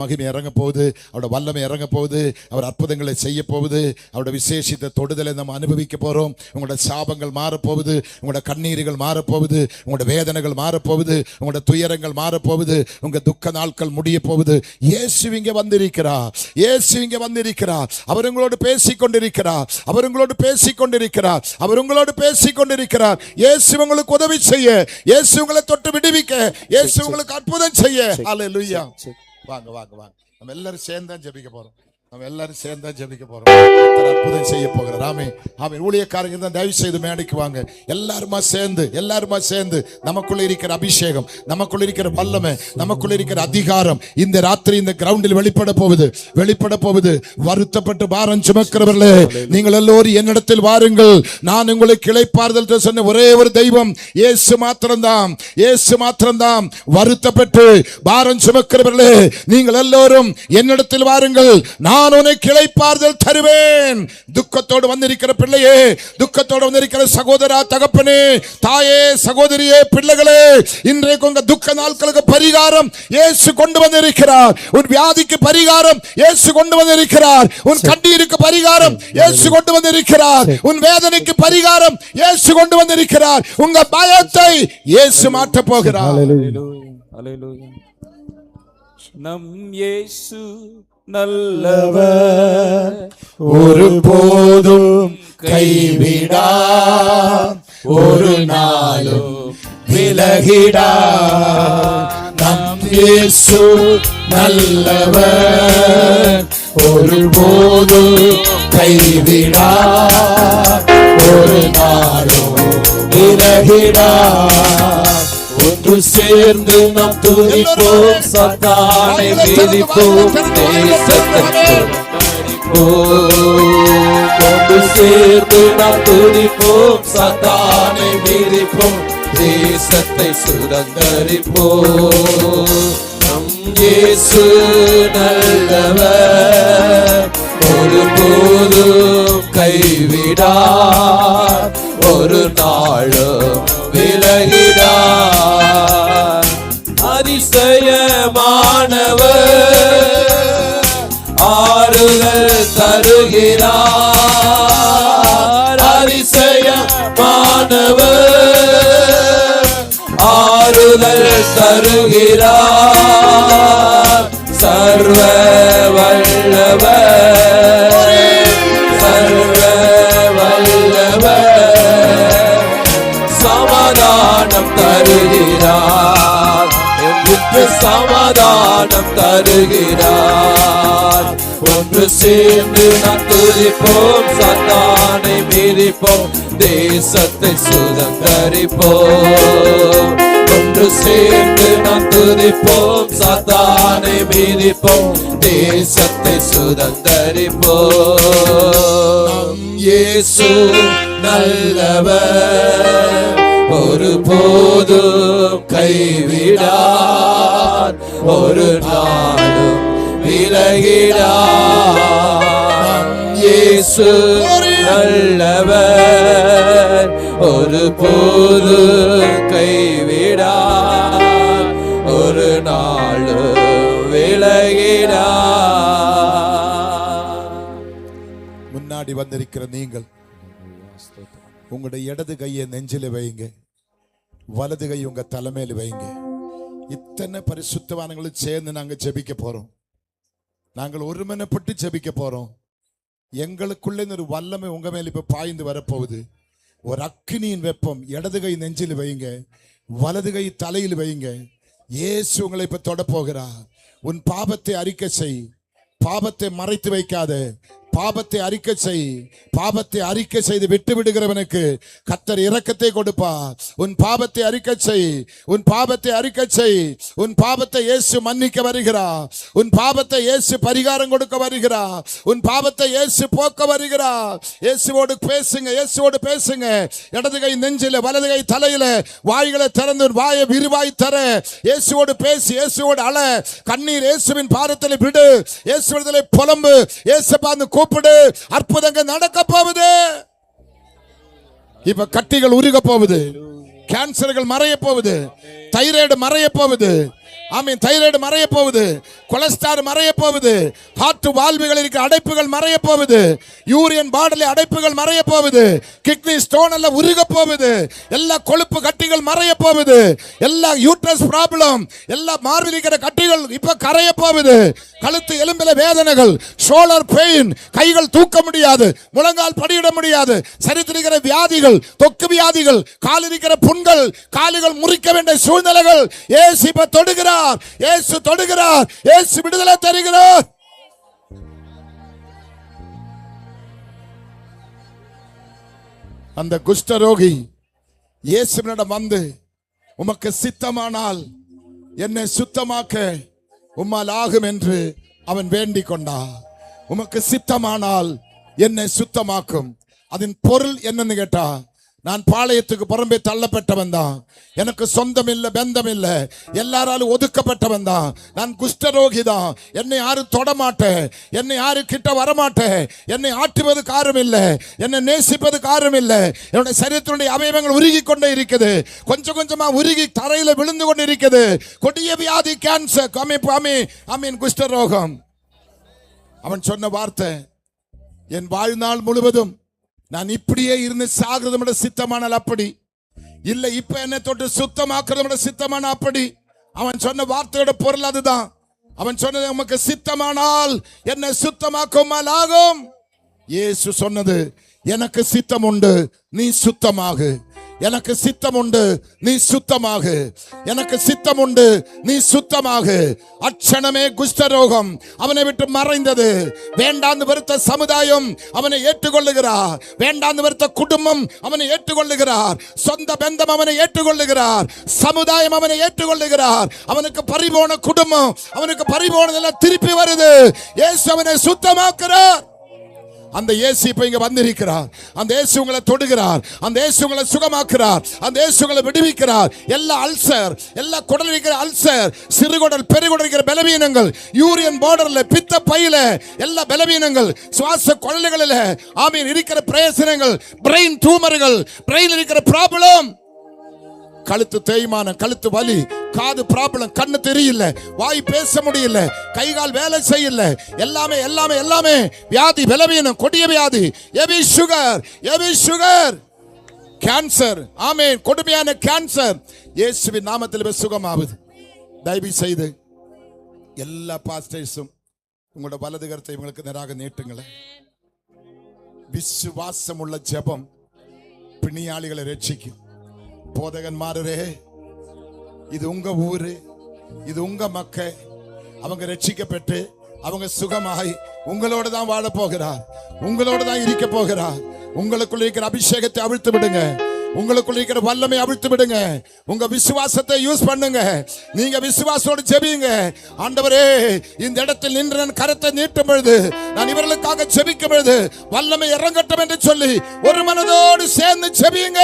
மகிமை இறங்க போகுது, அவரோட வல்லமை இறங்க போகுது, அவர் அற்புதங்களை செய்ய போகுது, அவரோட விசேஷித்த தொடுதலை நம்ம அனுபவிக்க போறோம். உங்களோட சாபங்கள் மாறப்போகுது, உங்களோட கண்ணீர்கள் மாறப்போகுது, உங்களோட வேதனைகள் மாறப்போகுது, உங்களோட துயரங்கள் மாறப்போகுது, உங்க துக்க நாட்கள் முடிய போகுது. இயேசு இங்க வந்திருக்கிறார், இயேசு இங்க வந்திருக்கிறார். அவர் உங்களோடு பேசிக் கொண்டிருக்கிறார், அவர் உங்களோடு பேசிக் கொண்டிருக்கிறார், அவர் உங்களோடு பேசிக் கொண்டிருக்கிறார். இயேசு உங்களுக்கு உதவி செய்ய, இயேசு உங்களை தொட்டு விடுவிக்க, இயேசு உங்களுக்கு அற்புதம் செய்ய. ஹல்லேலூயா. வாங்க வாங்க வாங்க, நம்ம எல்லாரும் சேர்ந்து தான் ஜெபிக்க போறோம். நம்ம எல்லாரும் சேர்ந்து தான் ஜெபிக்க போறோம். அற்புதம் செய்ய போகிறார். ஆமென் ஆமென். ஊழியக்காரங்க தான் தயவு செய்து மேடைக்கு வாங்க. எல்லாருமா சேர்ந்து நமக்குள்ள இருக்கிற அபிஷேகம், நமக்குள்ள இருக்கிற வல்லமை, நமக்குள்ள இருக்கிற அதிகாரம் இந்த ராத்திரி இந்த கிரவுண்டில் வெளிப்பட போகுது. வருத்தப்பட்டு பாரம் சுமக்கிறவர்களே, நீங்கள் எல்லோரும் என்னிடத்தில் வாருங்கள், நான் உங்களை கிளைப்பாறுதல் சொன்ன ஒரே ஒரு தெய்வம் இயேசு மாத்திரம்தான், இயேசு மாத்திரம்தான். வருத்தப்பட்டு பாரம் சுமக்கிறவர்களே, நீங்கள் எல்லோரும் என்னிடத்தில் வாருங்கள், நான் உன்னை கிளைப்பாறுதல் தருவேன். துக்கத்தோடு வந்திருக்கிற பிள்ளையே, துக்கத்தோடு வந்திருக்கிற சகோதரா, தகப்பனே, தாயே, சகோதரியே, பிள்ளைகளே, இன்றைக்கு உங்க துக்க நாட்களுக்கு பரிகாரம் இயேசு கொண்டு வந்திருக்கிறார். உன் வியாதிக்கு பரிகாரம் இயேசு கொண்டு வந்திருக்கிறார். உன் கண்ணீருக்கு பரிகாரம் இயேசு கொண்டு வந்திருக்கிறார். உன் வேதனைக்கு பரிகாரம் இயேசு கொண்டு வந்திருக்கிறார். உங்க பயத்தை இயேசு மாற்ற போகிறார். அல்லேலூயா. நம் இயேசு நல்லவர், ஒரு போதும் கைவிடா, ஒரு நாளும் விலகிடா. நம் இயேசு நல்லவர், ஒரு போதும் கைவிடா, ஒரு நாளும் விலகிடா. ஒன்று சேர்ந்து நாம் துதிப்போம், சாத்தானை மிதிப்போம், தேசத்தை சுதந்தரிப்போம். ஒன்று சேர்ந்து நாம் துதிப்போம், சாத்தானை மிதிப்போம், தேசத்தை சுதந்தரிப்போம். நம் இயேசு நல்லவர், ஒருபோதும் கைவிடார், ஒரு நாளும் விலகிடார். அதிசயமானவர், ஆறுதல் தருகிறார். அதிசயமானவர், ஆறுதல் தருகிறார். சர்வ வல்லவர், சர்வ வல்லவர், சமாதானம் தருகிறார், எங்களுக்கு சமாதானம் தருகிறார். ஒன்று சேர்ந்து நாம் துதிப்போம், சாத்தானை மிதிப்போம், தேசத்தை சுதந்தரிப்போம். ஒன்று சேர்ந்து நாம் துதிப்போம், சாத்தானை மிதிப்போம், தேசத்தை சுதந்தரிப்போம். இயேசு நல்லவர், ஒரு போதும் கைவிடார், ஒரு நாளும் விலகிடார். இயேசு நல்லவர், ஒரு போதும் கைவிடார், ஒரு நாளும் விலகிடார். முன்னாடி வந்திருக்கிற நீங்கள் உங்களுடைய இடது கையை நெஞ்சில வைங்க, வலது கை உங்க தலைமையில வைங்க. இத்தனை பரிசுத்தவான்களும் சேர்ந்து நாங்க ஜெபிக்க போறோம். நாங்கள் ஒருமனப்பட்டு ஜெபிக்க போறோம். எங்களுக்குள்ள ஒரு வல்லமை உங்க மேல இப்ப பாய்ந்து வரப்போகுது. ஒரு அக்கினியின் வெப்பம். இடது கை நெஞ்சில் வைங்க, வலது கை தலையில் வைங்க. இயேசு உங்களை இப்ப தொட போகிறார். உன் பாவத்தை அறிக்கை செய், பாவத்தை மறைத்து வைக்காத, பாவத்தை அறிக்கை செய். பாவத்தை அறிக்கை செய்து விட்டு விடுகிறவனுக்கு கர்த்தர் இரக்கத்தை கொடுப்பார். உன் பாவத்தை அறிக்கை செய், உன் பாவத்தை அறிக்கை செய். உன் பாவத்தை இயேசு மன்னிக்க வருகிறார். உன் பாவத்தை இயேசு பரிகாரம் கொடுக்க வருகிறார். உன் பாவத்தை இயேசு போக்க வருகிறார். இயேசுவோடு பேசுங்க, இயேசுவோடு பேசுங்க. இடது கை நெஞ்சில, வலது கை தலையில, வாய்களை திறந்து வாயை விரிவாய் தர இயேசுவோடு பேசி, இயேசுவோடு அழ. கண்ணீர் இயேசுவின் பாதத்தில் விடு, இயேசுவிடத்தில் புலம்பு, இயேசுப்பா கூப்பிடு. அற்புதங்கள் நடக்க போகுது. இப்ப கட்டிகள் உருக போகுது, கேன்சர்கள் மறைய போகுது, தைராய்டு மறைய போகுது, ஆமீன். தைராய்டு மறைய போகுது, கொலஸ்ட்ரால் மறைய போகுது, ஹார்ட் வால்வுகள் இருக்கிற அடைப்புகள் மறைய போகுது, யூரியன் பாடலை அடைப்புகள் மறைய போகுது, கிட்னி ஸ்டோன் எல்லாம் உருக போகுது, எல்லா கொழுப்பு கட்டிகள் மறைய போகுது, எல்லா யூட்ரஸ் ப்ராப்ளம், எல்லா மார்பில் இருக்கிற கட்டிகள் இப்ப கரைய போகுது, கழுத்து எலும்பில வேதனைகள், ஷோல்டர் பெயின், கைகள் தூக்க முடியாது, முழங்கால் படியிட முடியாது, சரித்திருக்கிற வியாதிகள், தொக்கு வியாதிகள், கால் இருக்கிற புண்கள், கால்கள் முறிக்க வேண்டிய சூழ்நிலைகள் இயேசு இப்ப தொடுகிறார். இயேசு தொடுகிறார். இயேசு விடுதலை தருகிறார். அந்த குஷ்டரோகி இயேசுவினிடம் வந்து, உமக்கு சித்தமானால் என்னை சுத்தமாக்க உம்மால் ஆகும் என்று அவன் வேண்டிக் கொண்டான். உமக்கு சித்தமானால் என்னை சுத்தமாக்கும். அதன் பொருள் என்னன்னு கேட்டா, நான் பாளையத்துக்கு புறம்பே தள்ளப்பட்டவன் தான், எனக்கு சொந்தம் இல்லை, பந்தம் இல்லை, எல்லாராலும் ஒதுக்கப்பட்டவன் தான், நான் குஷ்டரோகி தான், என்னை யாரும் தொடமாட்டேன், என்னை யாரும் கிட்ட வரமாட்டேன், என்னை ஆட்டுவதுக்கு யாரும் இல்லை, என்னை நேசிப்பதுக்கு யாரும் இல்லை, என்னுடைய சரீரத்தினுடைய அவயவங்கள் உருகி கொண்டே இருக்குது, கொஞ்சம் கொஞ்சமா உருகி தரையில விழுந்து கொண்டு இருக்குது, கொடிய வியாதி, கேன்சர், குஷ்டரோகம். அவன் சொன்ன வார்த்தை, என் வாழ்நாள் முழுவதும் நான் இப்படியே இருந்து சாகிறத சித்தமானால் அப்படி இல்லை, இப்ப என்னை தொட்டு சுத்தமாக்குறத சித்தமான அப்படி. அவன் சொன்ன வார்த்தையோட பொருள் அதுதான். அவன் சொன்னது, உமக்கு சித்தமானால் என்னை சுத்தமாக்குமால் ஆகும். இயேசு சொன்னது, எனக்கு சித்தம் உண்டு, நீ சுத்தமாகு. எனக்கு சித்தம் உண்டு, நீ சுத்தமாகு. எனக்கு சித்தம் உண்டு, நீ சுத்தமாகு. அட்சணமே குஷ்டரோகம் அவனை விட்டு மறைந்தது. வேண்டாந்து வருத்த சமுதாயம் அவனை ஏற்றுக்கொள்ளுகிறார். வேண்டாந்து வருத்த குடும்பம் அவனை ஏற்றுக்கொள்ளுகிறார். சொந்த பந்தம் அவனை ஏற்றுக்கொள்ளுகிறார். சமுதாயம் அவனை ஏற்றுக்கொள்ளுகிறார். அவனுக்கு பறிபோன குடும்பம், அவனுக்கு பறிபோனதெல்லாம் திருப்பி வருது. இயேசு அவனை சுத்தமாக்குறார். அந்த இயேசு இப்ப இங்க வந்திருக்கிறார். அந்த இயேசு உங்களை தொடுகிறார். அந்த இயேசு உங்களை சுகமாக்குறார். அந்த இயேசு உங்களை விடுவிக்கிறார். எல்லா அல்சர், எல்லா குடல் இருக்கிற அல்சர், சிறுகுடல் பெருகுடல் இருக்கிற பலவீனங்கள், யூரியன் பார்டர்ல, பித்த பையில எல்லா பலவீனங்கள், சுவாச குழல்களில் ஆமீன் இருக்கிற பிரயோசனங்கள், பிரெயின் டியூமர்கள், பிரெயின் இருக்கிற ப்ராப்ளம், கழுத்து தேய்மானம், கழுத்து வலி, காது ப்ராப்ளம், கண்ணு தெரியல, வாய் பேச முடியல, கை கால் வேலை செய்யல, எல்லாமே எல்லாமே எல்லாமே வியாதி, பலவீனம், கொடிய வியாதி, ஹெவி சுகர், கேன்சர், ஆமென், கொடுமையான கேன்சர் இயேசுவின் நாமத்தில் சுகமாகுது. தயவு செய்து எல்லா பாஸ்டர்ஸும் உங்களோட வலது கரத்தை இவங்களுக்கு நேராக நீட்டுங்களேன். விசுவாசம் உள்ள ஜெபம் பிணியாளிகளை ரட்சிக்கும். போதகன்மாரே, இது உங்க ஊரு, இது உங்க மக்கள், அவங்க ரட்சிக்கப்பட்டு அவங்க சுகமாய் உங்களோட தான் வாழ போகிறார், உங்களோட தான் இருக்க போகிறார். உங்களுக்குள்ள இருக்கிற அபிஷேகத்தை அவிழ்த்து விடுங்க, உங்களுக்குள்ள இருக்கிற வல்லமை அவிழ்த்து விடுங்க. உங்க விசுவாசத்தை யூஸ் பண்ணுங்க. நீங்க விசுவாசத்தோடு ஜெபிங்க. ஆண்டவரே, இந்த இடத்தில் நின்று நான் கரத்தை நீட்டும் பொழுது, நான் இவர்களுக்காக ஜெபிக்கும் பொழுது வல்லமை இறங்கட்டும் என்று சொல்லி ஒரு மனதோடு சேர்ந்து ஜெபியுங்க.